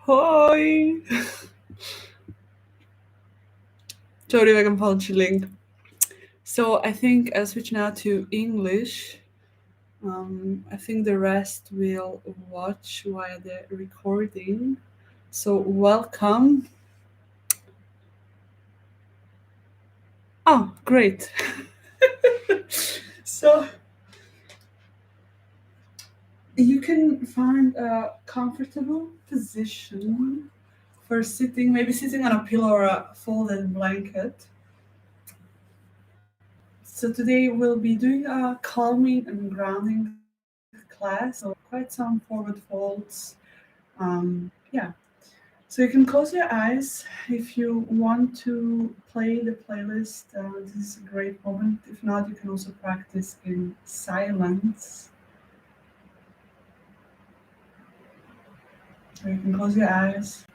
Hoi! Sorry, ik een falsche link. So I think I'll switch now to English. I think the rest will watch while the recording. So welcome. Oh, great. So you can find a comfortable position for sitting, maybe sitting on a pillow or a folded blanket. So today we'll be doing a calming and grounding class, so quite some forward folds. Yeah, so you can close your eyes if you want to play the playlist. This is a great moment. If not, you can also practice in silence. So you can close your eyes.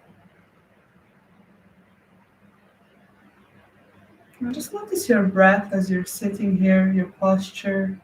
Now just notice your breath as you're sitting here, your posture.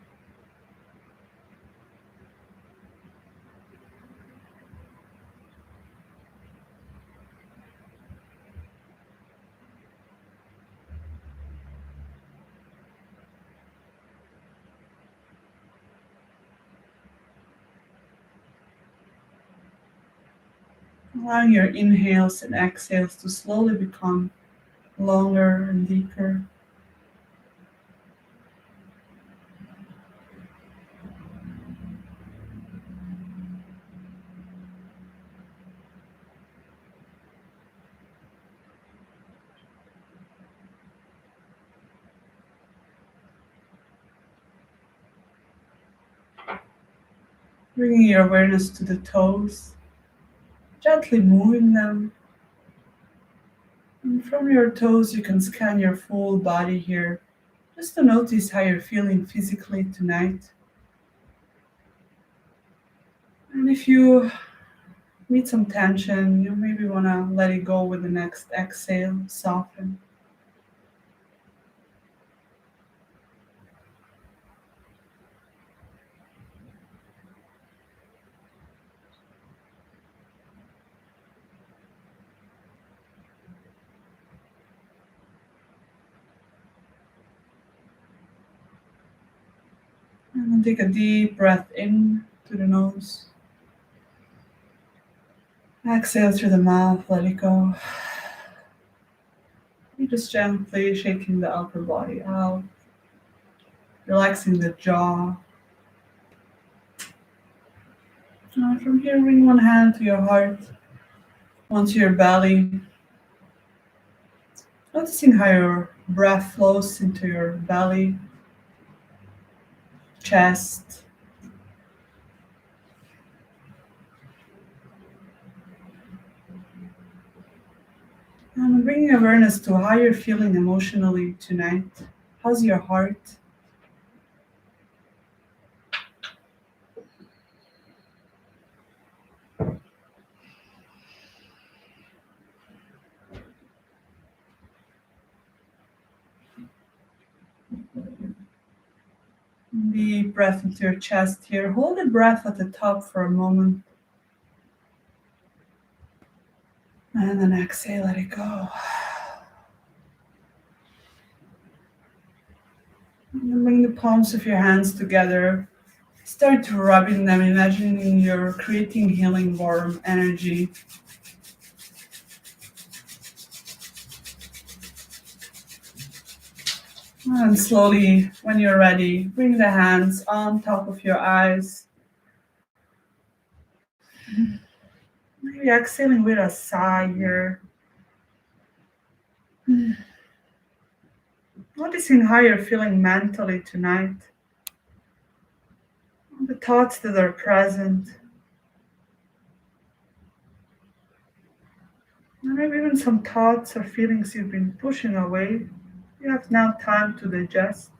Allowing your inhales and exhales to slowly become longer and deeper. Bringing your awareness to the toes, gently moving them. And from your toes, you can scan your full body here just to notice how you're feeling physically tonight. And if you meet some tension, you maybe want to let it go with the next exhale, soften. And then take a deep breath in through the nose. Exhale through the mouth, let it go. You're just gently shaking the upper body out, relaxing the jaw. From here, bring one hand to your heart, one to your belly, noticing how your breath flows into your belly, chest. And bringing awareness to how you're feeling emotionally tonight. How's your heart? Deep breath into your chest here. Hold the breath at the top for a moment. And then exhale, let it go. And then bring the palms of your hands together. Start rubbing them, imagining you're creating healing warm energy. And slowly, when you're ready, bring the hands on top of your eyes. Maybe exhaling with a sigh here. Noticing how you're feeling mentally tonight. The thoughts that are present. And maybe even some thoughts or feelings you've been pushing away. You have now time to digest.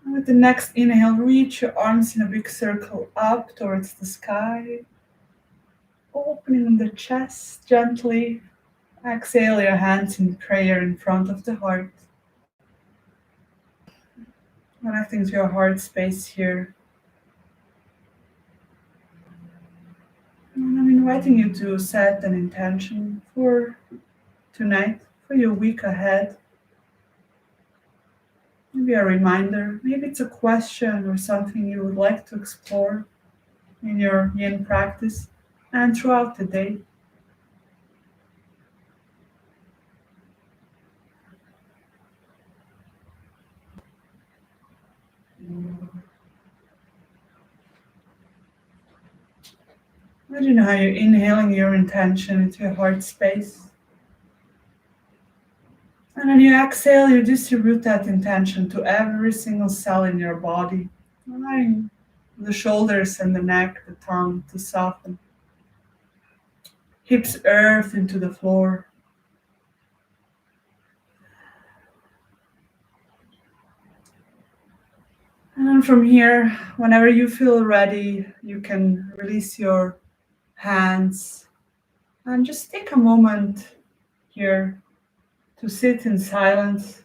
And with the next inhale, reach your arms in a big circle up towards the sky, opening the chest gently. Exhale your hands in prayer in front of the heart. Connecting to your heart space here. inviting you to set an intention for tonight, for your week ahead. Maybe a reminder, maybe it's a question or something you would like to explore in your yin practice and throughout the day. Imagine how you're inhaling your intention into your heart space. And when you exhale, you distribute that intention to every single cell in your body, allowing the shoulders and the neck, the tongue to soften. Hips earth into the floor. And then from here, whenever you feel ready, you can release your hands and just take a moment here to sit in silence.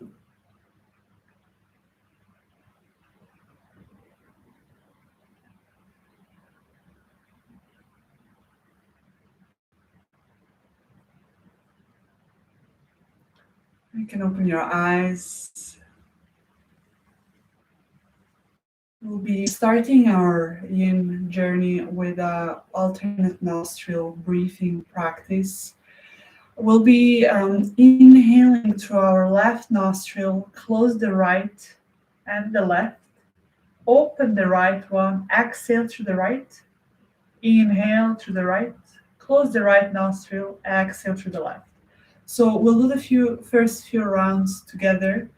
You can open your eyes. We'll be starting our yin journey with a alternate nostril breathing practice. We'll be inhaling through our left nostril, close the right and the left, open the right one, exhale through the right, inhale through the right, close the right nostril, exhale through the left. So we'll do the first few rounds together,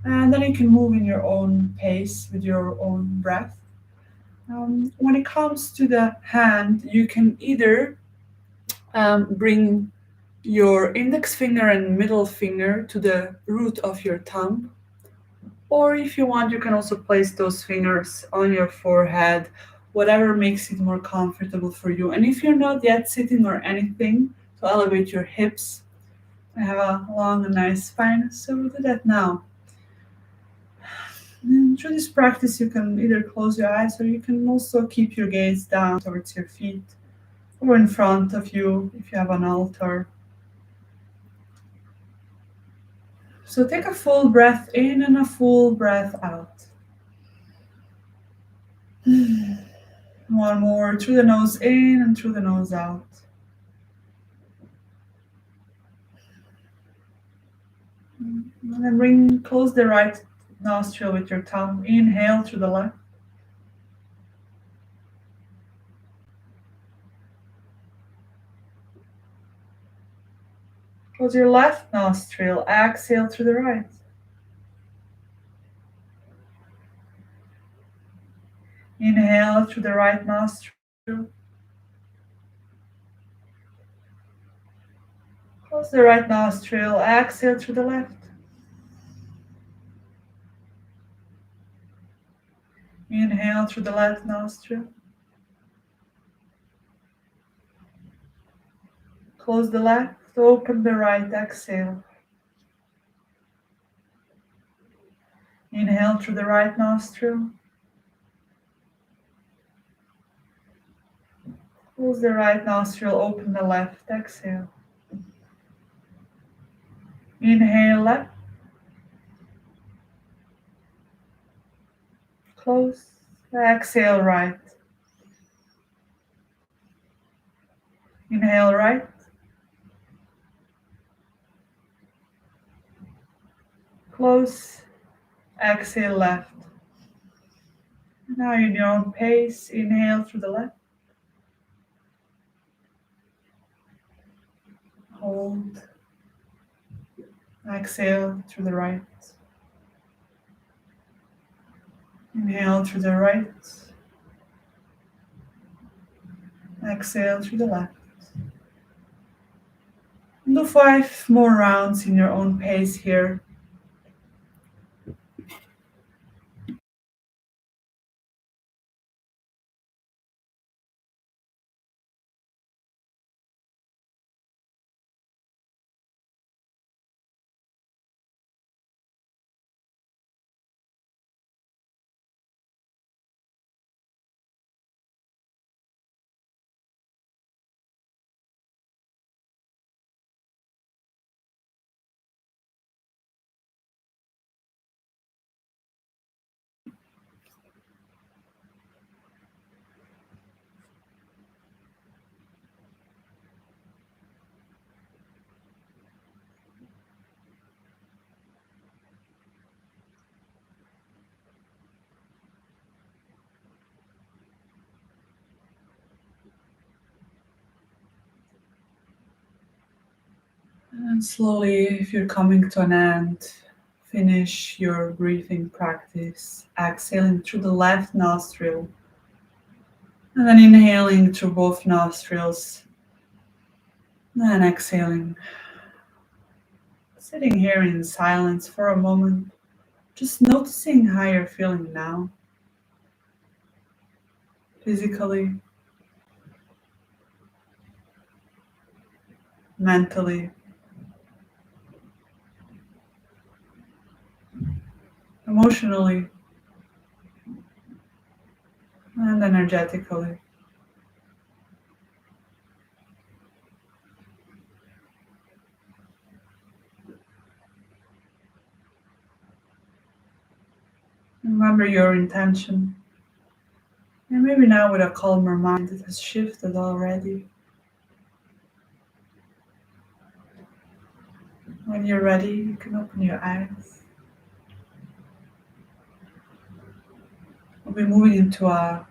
and then you can move in your own pace with your own breath. When it comes to the hand, you can either bring your index finger and middle finger to the root of your thumb, or if you want, you can also place those fingers on your forehead, whatever makes it more comfortable for you. And if you're not yet sitting or anything, to elevate your hips, I have a long and nice spine, so we'll do that now. And through this practice, you can either close your eyes or you can also keep your gaze down towards your feet or in front of you if you have an altar. So take a full breath in and a full breath out. One more through the nose in and through the nose out. And then close the right nostril with your tongue. Inhale through the left. Close your left nostril. Exhale through the right. Inhale through the right nostril. Close the right nostril. Exhale through the left. Inhale through the left nostril. Close the left. Open the right. Exhale. Inhale through the right nostril. Close the right nostril. Open the left. Exhale. Inhale left. Close. Exhale right. Inhale right. Close. Exhale left. Now in your own pace, inhale through the left. Hold. Exhale through the right. Inhale through the right. Exhale through the left. Do 5 more rounds in your own pace here. And slowly, if you're coming to an end, finish your breathing practice, exhaling through the left nostril and then inhaling through both nostrils, then exhaling. Sitting here in silence for a moment, just noticing how you're feeling now, physically, mentally, emotionally, and energetically. Remember your intention. And maybe now with a calmer mind it has shifted already. When you're ready, you can open your eyes. We'll be moving into a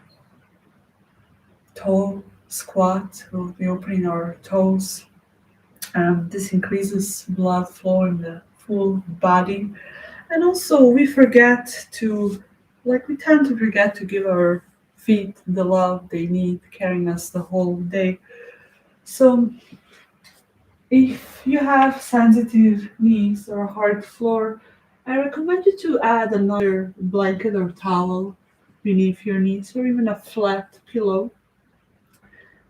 toe squat. We'll be opening our toes. This increases blood flow in the full body. And also, we tend to forget to give our feet the love they need, carrying us the whole day. So, if you have sensitive knees or a hard floor, I recommend you to add another blanket or towel beneath your knees or even a flat pillow.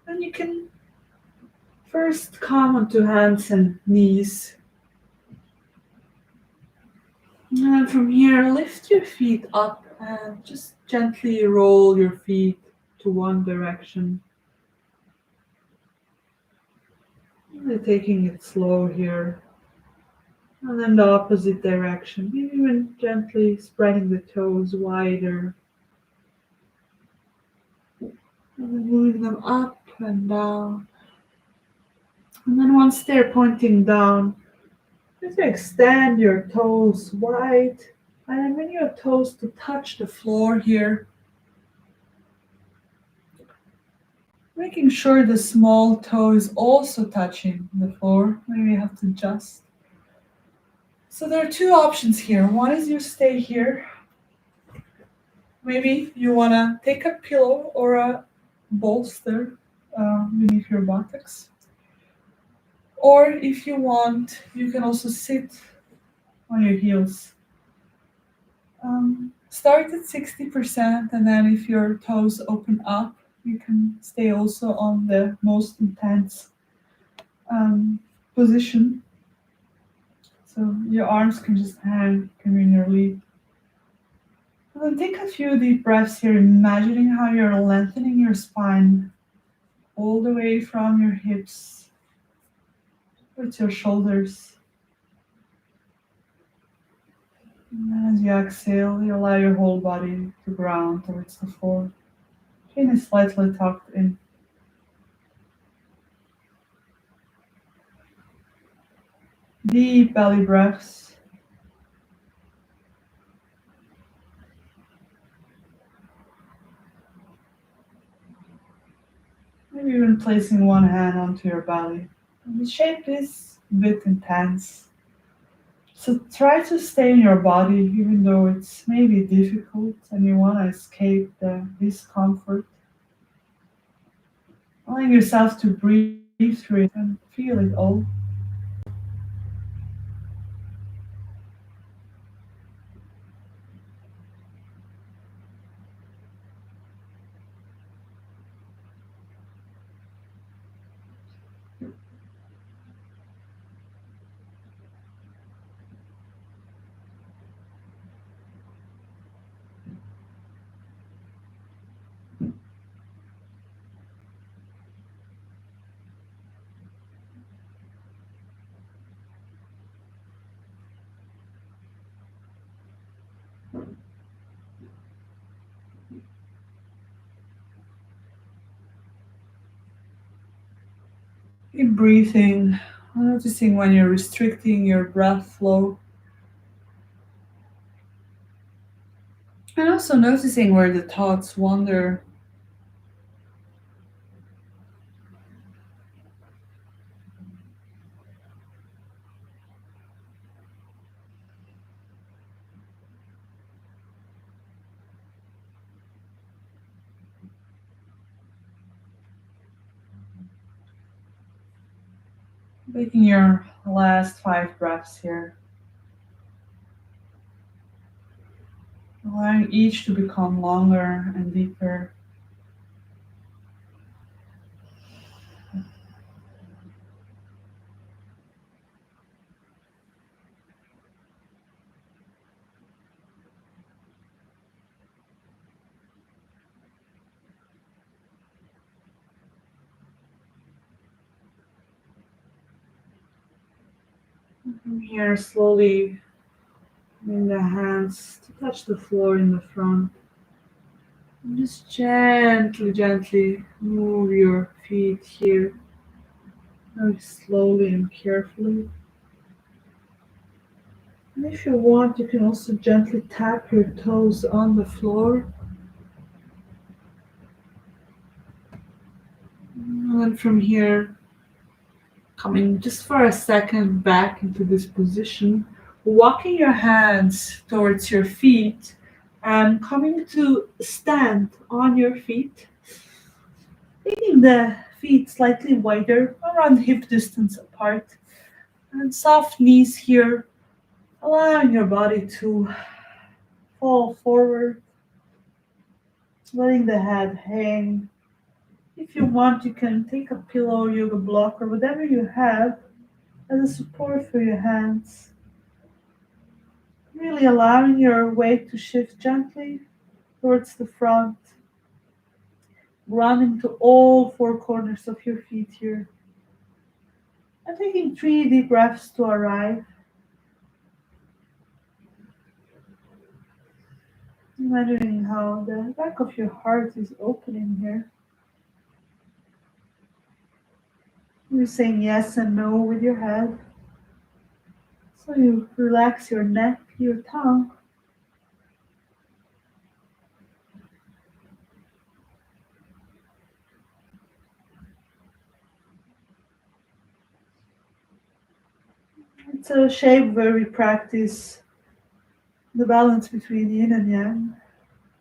And you can first come onto hands and knees. And then from here, lift your feet up and just gently roll your feet to one direction. Really taking it slow here. And then the opposite direction. Maybe even gently spreading the toes wider. And then moving them up and down. And then once they're pointing down, just extend your toes wide. And then when your toes to touch the floor here, making sure the small toe is also touching the floor. Maybe you have to adjust. So there are two options here. One is you stay here. Maybe you want to take a pillow or a bolster beneath your buttocks. Or if you want, you can also sit on your heels. Start at 60%, and then if your toes open up, you can stay also on the most intense um, position. So your arms can just hang conveniently. And then take a few deep breaths here, imagining how you're lengthening your spine all the way from your hips towards your shoulders. And then as you exhale, you allow your whole body to ground towards the floor. Chin is slightly tucked in. Deep belly breaths. Maybe even placing one hand onto your belly. And the shape is a bit intense. So try to stay in your body even though it's maybe difficult and you want to escape the discomfort. Allowing yourself to breathe through it and feel it all. Keep breathing, noticing when you're restricting your breath flow, and also noticing where the thoughts wander. Taking your last 5 breaths here, allowing each to become longer and deeper. From here, slowly bring the hands to touch the floor in the front. And just gently, gently move your feet here, very slowly and carefully. And if you want, you can also gently tap your toes on the floor. And then from here, coming just for a second back into this position, walking your hands towards your feet and coming to stand on your feet, making the feet slightly wider, around hip distance apart, and soft knees here, allowing your body to fall forward, letting the head hang. If you want, you can take a pillow, yoga block, or whatever you have as a support for your hands. Really allowing your weight to shift gently towards the front, grounding to all 4 corners of your feet here. And taking 3 deep breaths to arrive. Imagining how the back of your heart is opening here. You're saying yes and no with your head. So you relax your neck, your tongue. It's a shape where we practice the balance between yin and yang.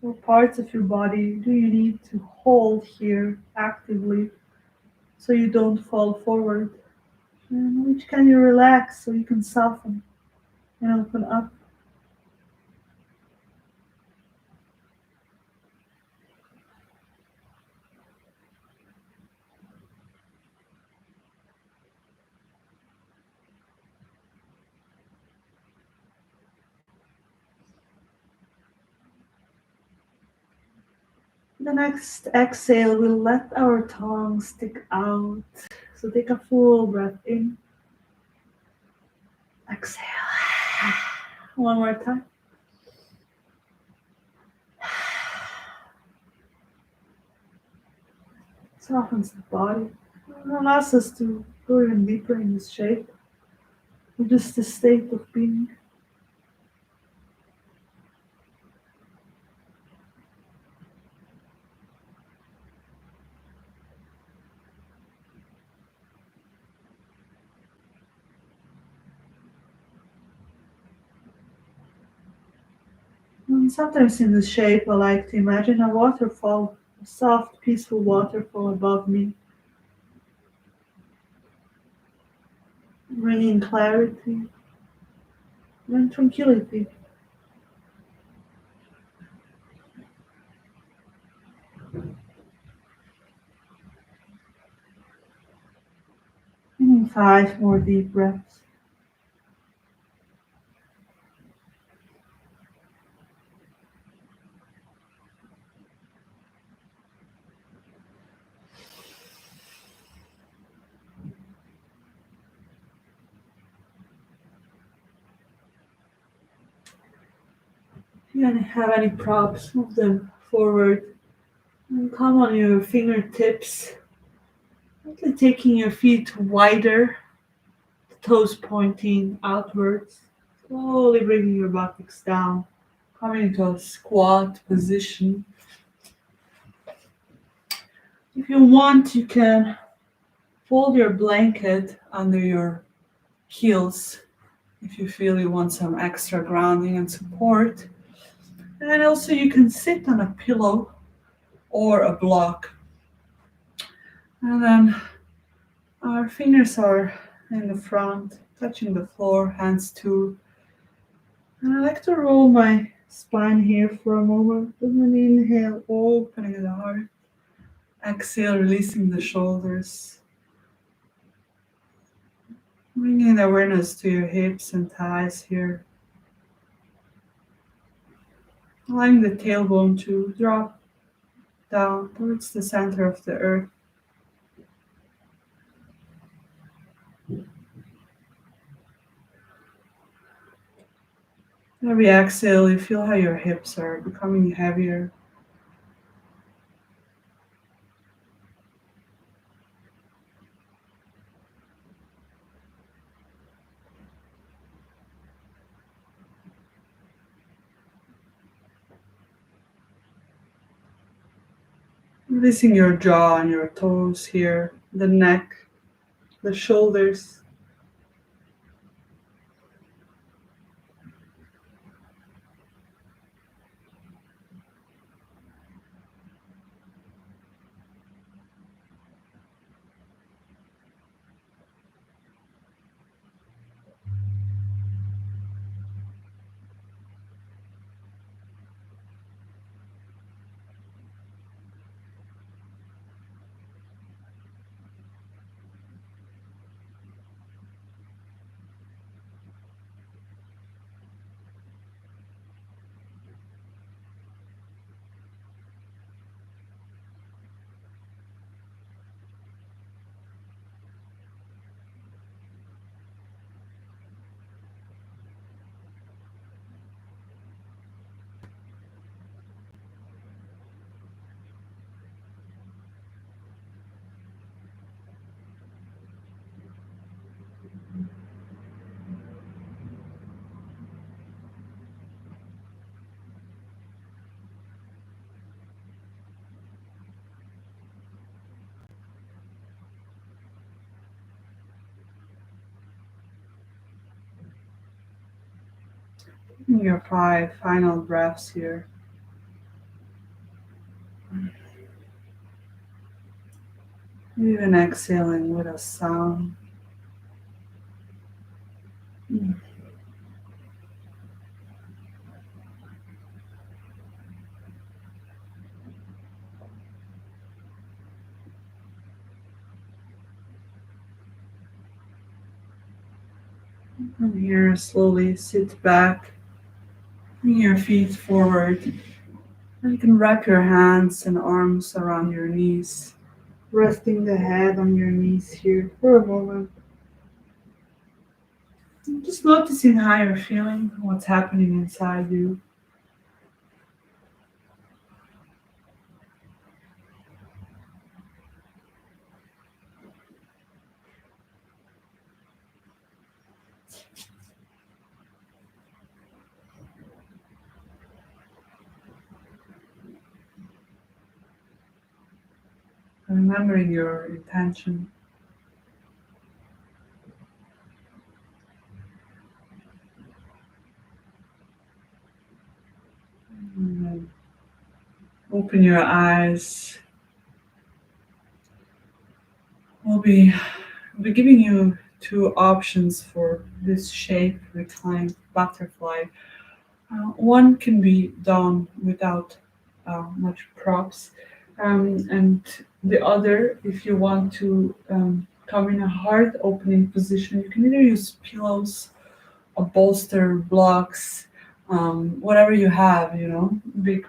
What parts of your body do you need to hold here actively so you don't fall forward? And which can you relax so you can soften and open up? The next exhale, we'll let our tongue stick out. So take a full breath in. Exhale. One more time. Softens the body. And allows us to go even deeper in this shape. Just a state of being. And sometimes in this shape, I like to imagine a waterfall, a soft, peaceful waterfall above me, bringing clarity and tranquility. And 5 more deep breaths. If you have any props, move them forward and come on your fingertips, gently taking your feet wider, the toes pointing outwards, slowly bringing your buttocks down, coming into a squat position. If you want, you can fold your blanket under your heels if you feel you want some extra grounding and support. And also, you can sit on a pillow or a block. And then our fingers are in the front, touching the floor, hands too. And I like to roll my spine here for a moment. With an inhale, opening the heart. Exhale, releasing the shoulders. Bringing awareness to your hips and thighs here. Allowing the tailbone to drop down towards the center of the earth. Every exhale, you feel how your hips are becoming heavier. Releasing your jaw and your toes here, the neck, the shoulders. Your five final breaths here. Even exhaling with a sound. From here, slowly sit back, bring your feet forward, and you can wrap your hands and arms around your knees, resting the head on your knees here for a moment. And just noticing how you're feeling, what's happening inside you. Remembering your intention. And then open your eyes. We'll be giving you two options for this shape, reclined butterfly. One can be done without much props, and the other, if you want to come in a hard opening position, you can either use pillows, a bolster, blocks, whatever you have, big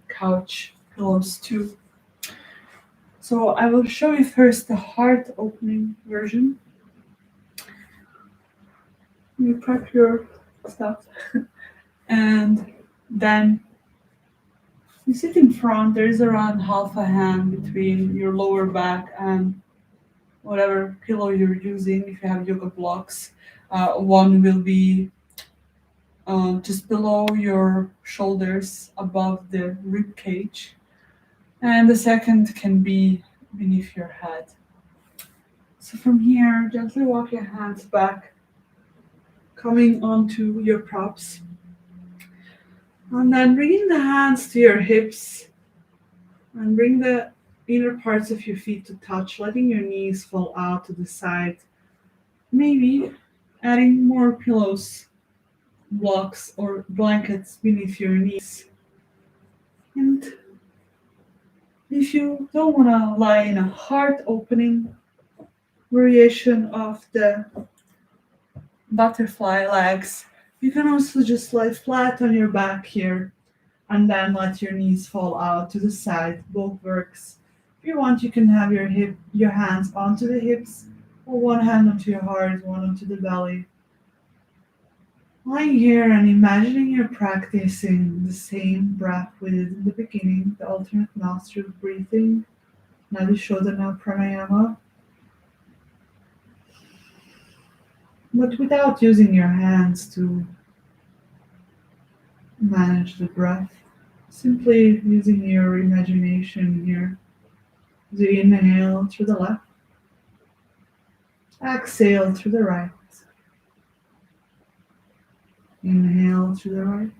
couch pillows too. So I will show you first the hard opening version. You prep your stuff and then you sit in front. There is around half a hand between your lower back and whatever pillow you're using. If you have yoga blocks, one will be just below your shoulders, above the rib cage, and the second can be beneath your head. So from here, gently walk your hands back, coming onto your props, and then bringing the hands to your hips and bring the inner parts of your feet to touch, letting your knees fall out to the side Maybe adding more pillows, blocks, or blankets beneath your knees. And if you don't want to lie in a heart opening variation of the butterfly legs, you can also just lie flat on your back here and then let your knees fall out to the side. Both works. If you want, you can have your hands onto the hips, or one hand onto your heart, one onto the belly. Lying here and imagining you're practicing the same breath we did in the beginning, the alternate nostril breathing, Nadi Shodhana Pranayama, but without using your hands to manage the breath. Simply using your imagination here. As you inhale through the left, exhale through the right. Inhale through the right,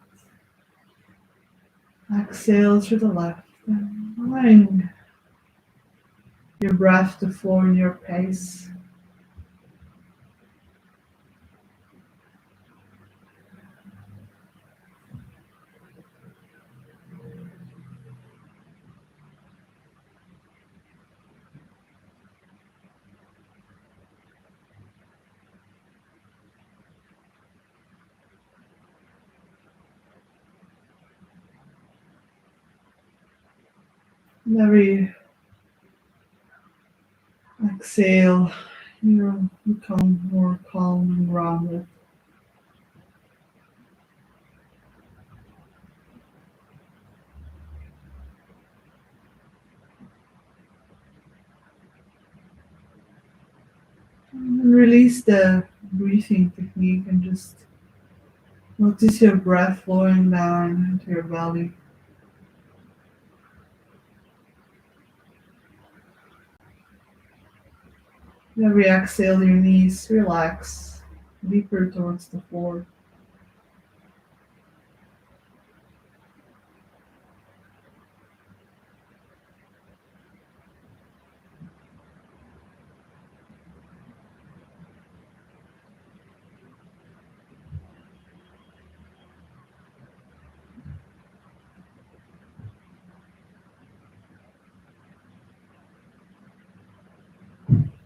exhale through the left. And allowing your breath to flow in your pace. And every exhale, you become more calm and grounded. And release the breathing technique and just notice your breath flowing down into your belly. Every exhale, your knees relax deeper towards the floor.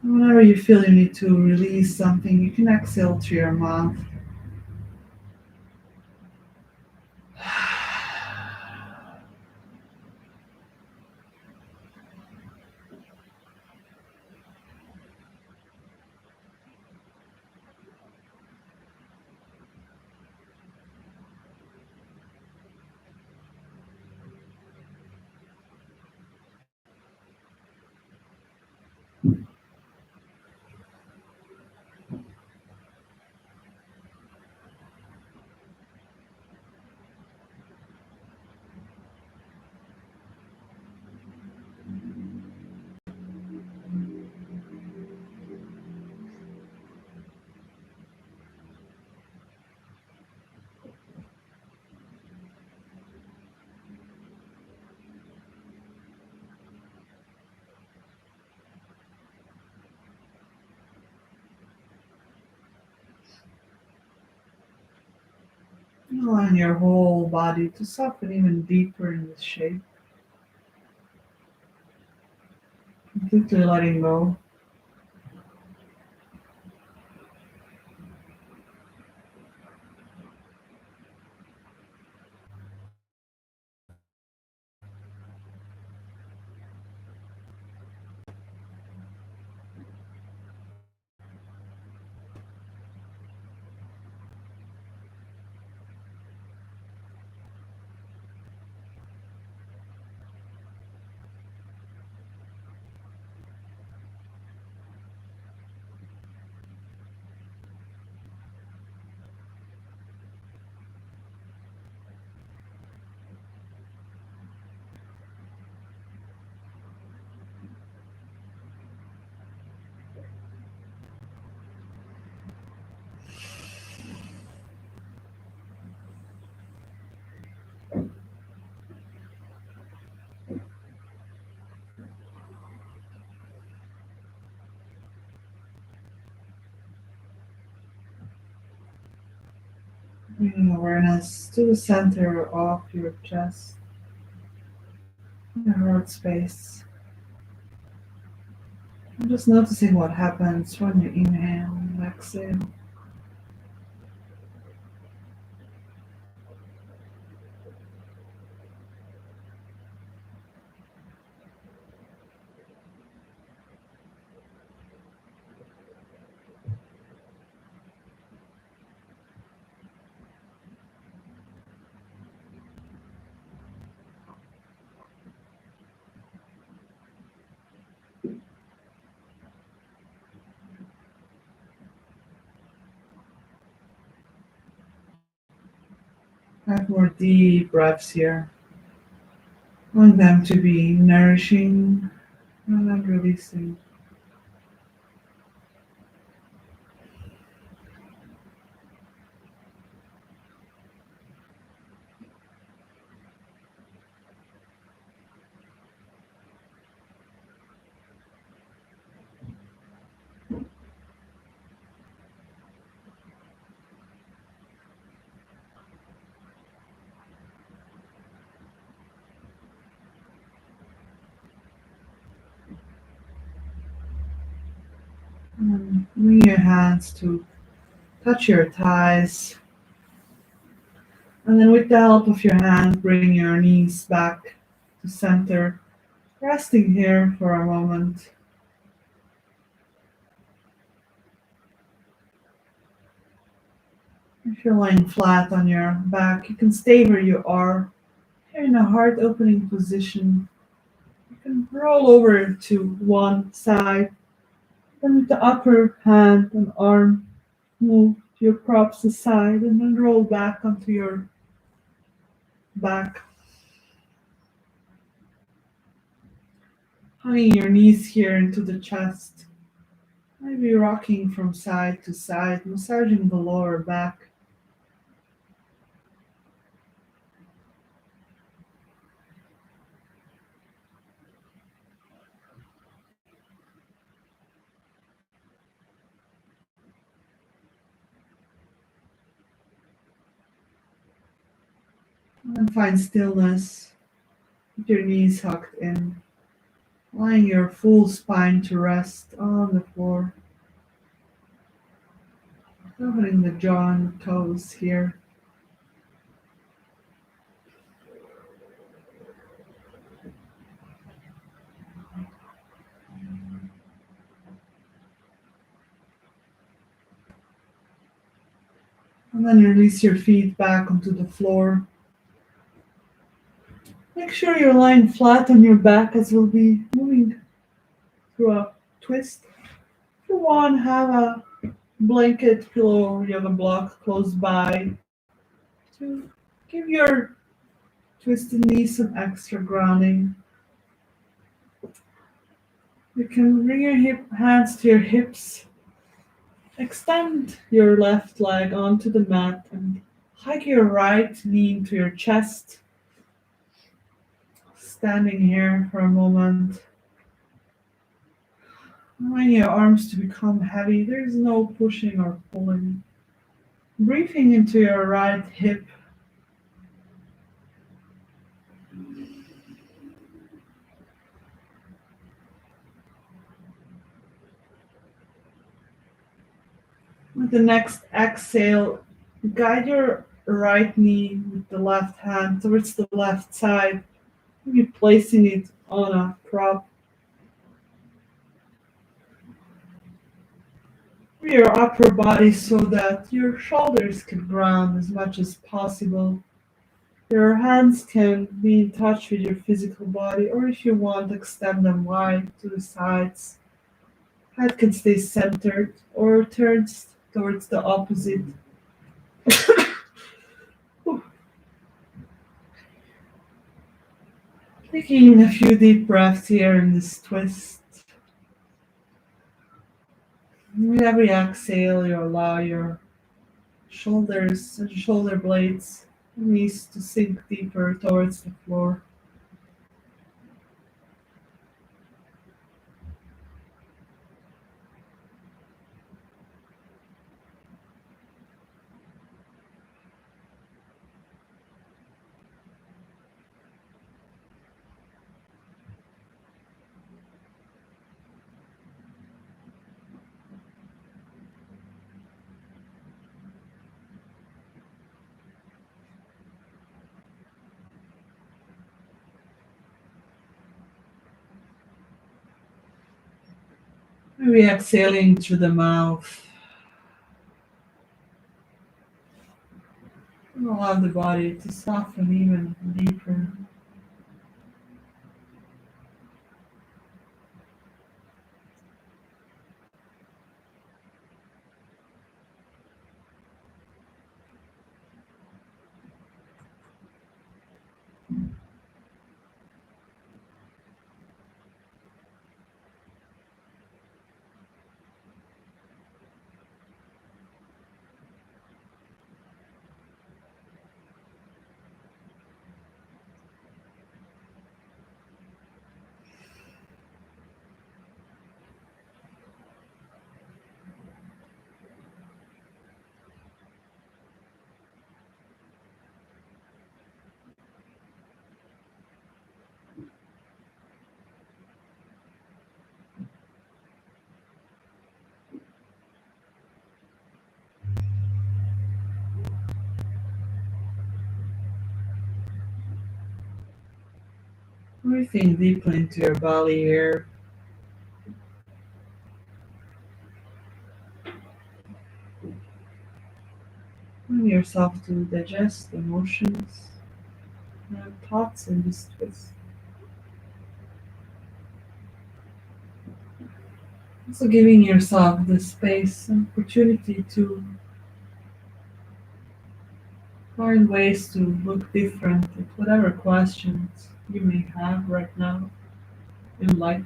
And whenever you feel you need to release something, you can exhale through your mouth. Allowing your whole body to soften even deeper in this shape, completely letting go. Bringing awareness to the center of your chest, your heart space. And just noticing what happens when you inhale and exhale. Have more deep breaths here. I want them to be nourishing and releasing. And bring your hands to touch your thighs. And then with the help of your hand, bring your knees back to center. Resting here for a moment. If you're lying flat on your back, you can stay where you are. You're in a heart opening position. You can roll over to one side. Then with the upper hand and arm, move your props aside and then roll back onto your back. Hugging your knees here into the chest. Maybe rocking from side to side, massaging the lower back. And find stillness with your knees hugged in. Allowing your full spine to rest on the floor. Opening the jaw and toes here. And then release your feet back onto the floor. Make sure you're lying flat on your back as we'll be moving through a twist. If you want, have a blanket, pillow, or yoga block close by to give your twisted knees some extra grounding. You can bring your hands to your hips. Extend your left leg onto the mat and hike your right knee into your chest. Standing here for a moment. Allowing your arms to become heavy. There's no pushing or pulling. Breathing into your right hip. With the next exhale, guide your right knee with the left hand towards the left side, maybe placing it on a prop. Your upper body so that your shoulders can ground as much as possible. Your hands can be in touch with your physical body, or if you want, extend them wide to the sides. Head can stay centered or turns towards the opposite. Taking a few deep breaths here in this twist. With every exhale, you allow your shoulders and shoulder blades, knees to sink deeper towards the floor. Maybe exhaling through the mouth. Allow the body to soften even deeper. Breathing deeply into your belly here. Bring yourself to digest emotions and thoughts in this twist. Also giving yourself the space and opportunity to find ways to look different at whatever questions you may have right now in life.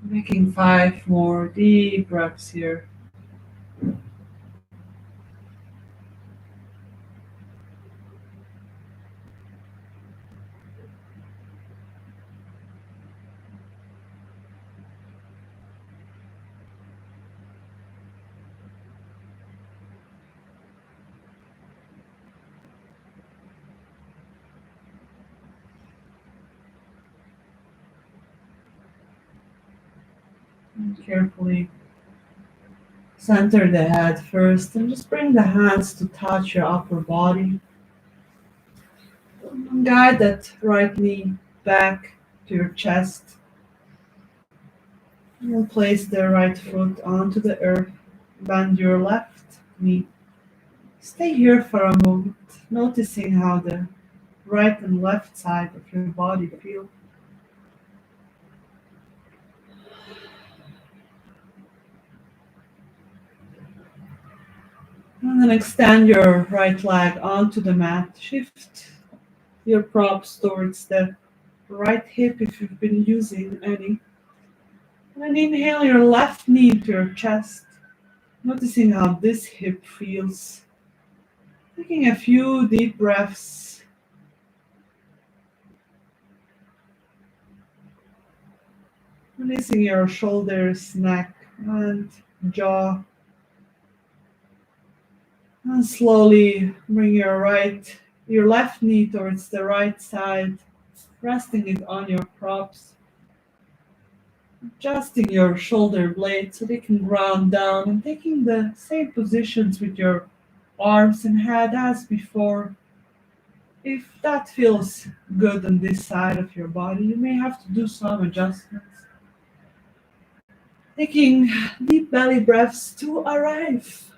Making 5 more deep breaths here. And carefully center the head first and just bring the hands to touch your upper body. Guide that right knee back to your chest. And place the right foot onto the earth. Bend your left knee. Stay here for a moment, noticing how the right and left side of your body feel. And then extend your right leg onto the mat. Shift your props towards the right hip if you've been using any. And inhale your left knee to your chest, noticing how this hip feels. Taking a few deep breaths, releasing your shoulders, neck, and jaw. And slowly bring your left knee towards the right side, resting it on your props, adjusting your shoulder blades so they can ground down, and taking the same positions with your arms and head as before. If that feels good on this side of your body, you may have to do some adjustments. Taking deep belly breaths to arrive.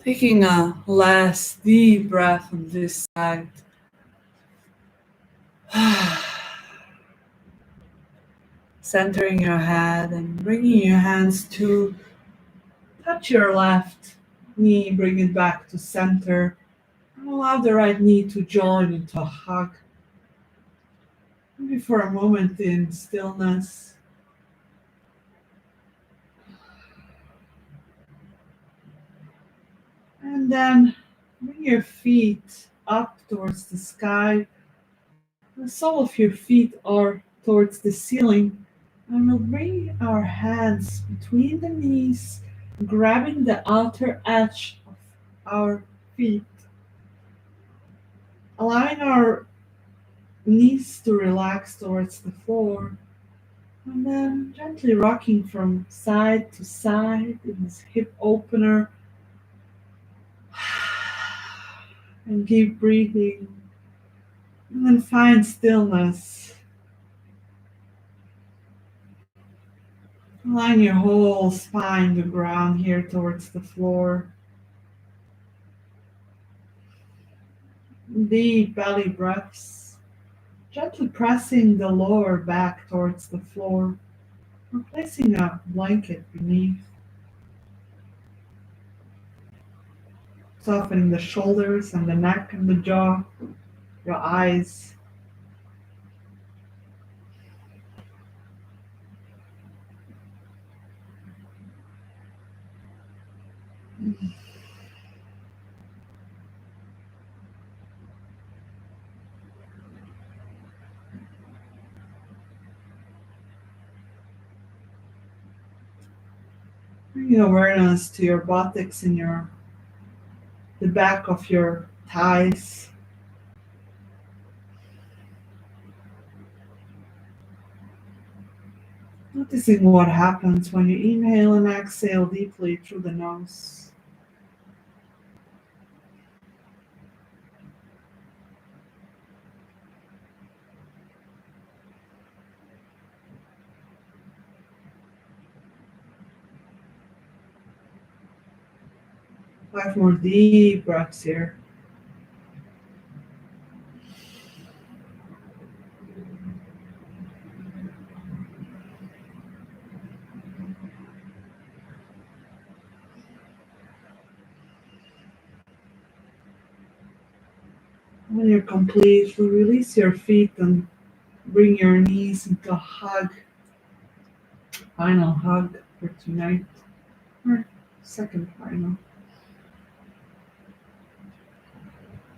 Taking a last deep breath on this side. Centering your head and bringing your hands to touch your left knee, bring it back to center. And allow the right knee to join into a hug. Maybe for a moment in stillness. And then bring your feet up towards the sky. The sole of your feet are towards the ceiling. And we'll bring our hands between the knees, grabbing the outer edge of our feet, allowing our knees to relax towards the floor, and then gently rocking from side to side in this hip opener. And keep breathing. And then find stillness. Align your whole spine to ground here towards the floor. Deep belly breaths. Gently pressing the lower back towards the floor. Or placing a blanket beneath. Softening the shoulders and the neck and the jaw. Your eyes. Bringing awareness to your buttocks and the back of your thighs. Noticing what happens when you inhale and exhale deeply through the nose. 5 more deep breaths here. When you're complete, you'll release your feet and bring your knees into a hug. Final hug for tonight. Or second final.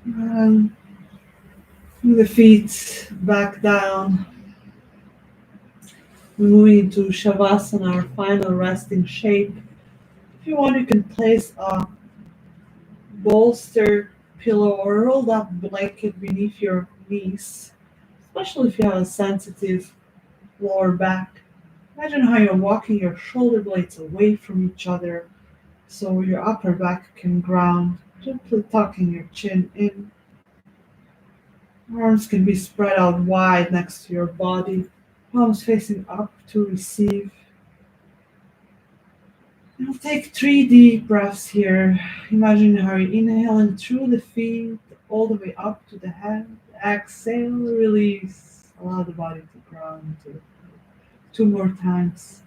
And bring the feet back down. We're moving into Shavasana, our final resting shape. If you want, you can place a bolster, pillow, or rolled up blanket beneath your knees, especially if you have a sensitive lower back. Imagine how you're walking your shoulder blades away from each other so your upper back can ground, gently tucking your chin in. Arms can be spread out wide next to your body, palms facing up to receive. Now take 3 deep breaths here. Imagine how you're inhaling through the feet all the way up to the head. Exhale, release. Allow the body to ground. 2 more times.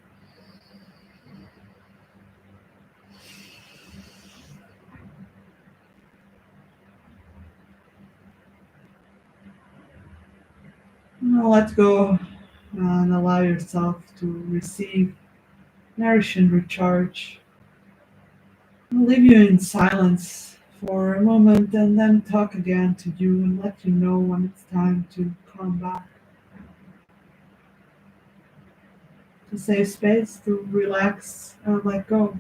Now let go and allow yourself to receive, nourish, and recharge. I'll leave you in silence for a moment and then talk again to you and let you know when it's time to come back to save space, to relax and let go.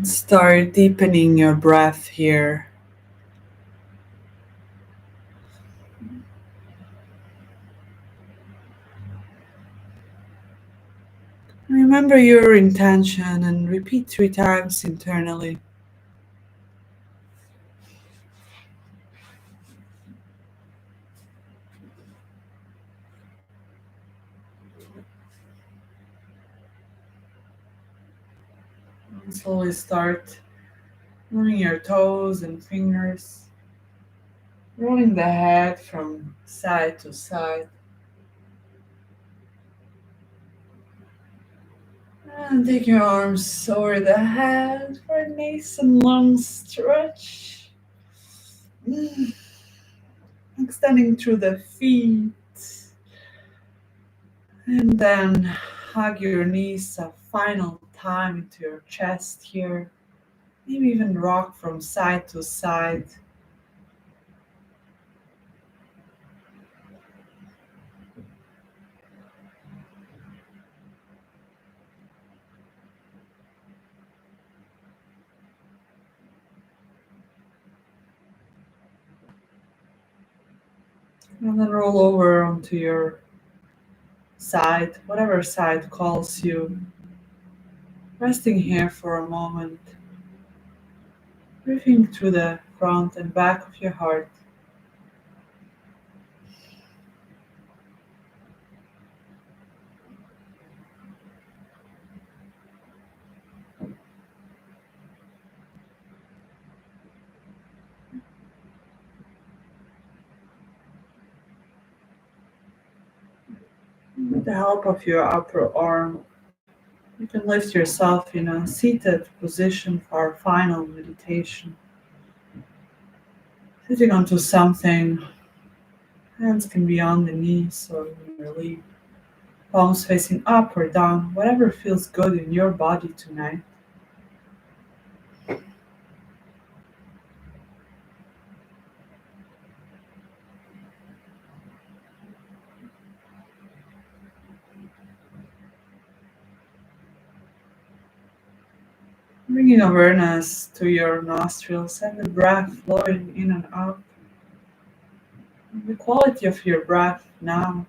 Start deepening your breath here. Remember your intention and repeat 3 times internally. And slowly start moving your toes and fingers, rolling the head from side to side. And take your arms over the head for a nice and long stretch. Mm, extending through the feet. And then hug your knees a final time into your chest here. Maybe even rock from side to side. And then roll over onto your side, whatever side calls you. Resting here for a moment. Breathing through the front and back of your heart. With the help of your upper arm, you can lift yourself in a seated position for our final meditation. Sitting onto something, hands can be on the knees or in your lap, palms facing up or down, whatever feels good in your body tonight. Bringing awareness to your nostrils and the breath flowing in and out. The quality of your breath now.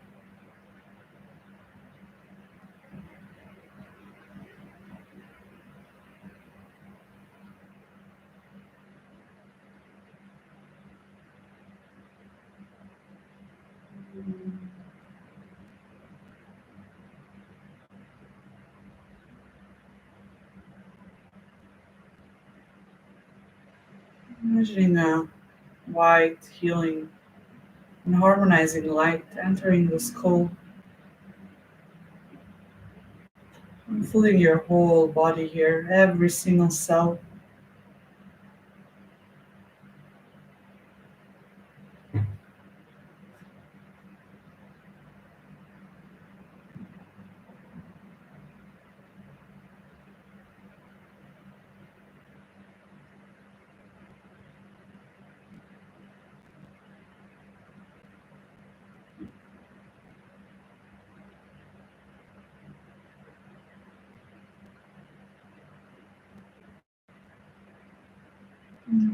Imagining a white, healing, and harmonizing light entering the skull, and filling your whole body here, every single cell.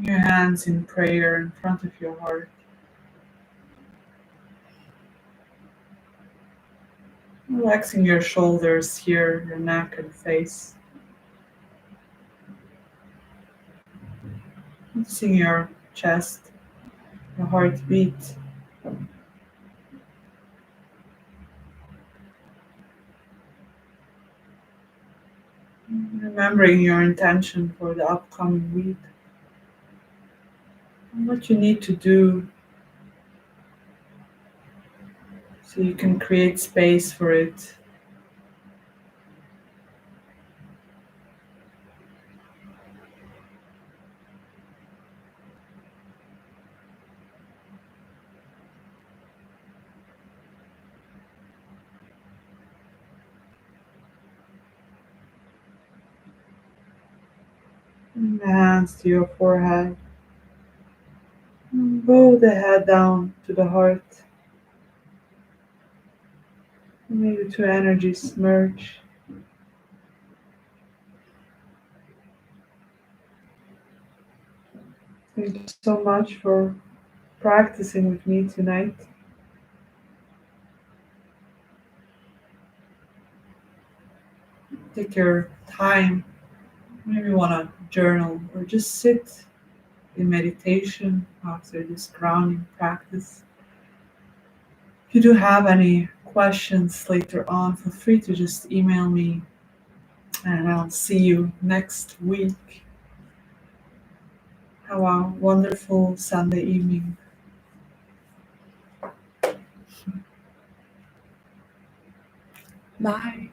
Your hands in prayer in front of your heart, relaxing your shoulders here, your neck and face, noticing your chest, your heartbeat, remembering your intention for the upcoming week and what you need to do so you can create space for it. And the hands to your forehead, and bow the head down to the heart. Maybe two energies merge. Thank you so much for practicing with me tonight. Take your time. Maybe you want to journal or just sit in meditation after this grounding practice. If you do have any questions later on, feel free to just email me and I'll see you next week. Have a wonderful Sunday evening. Bye.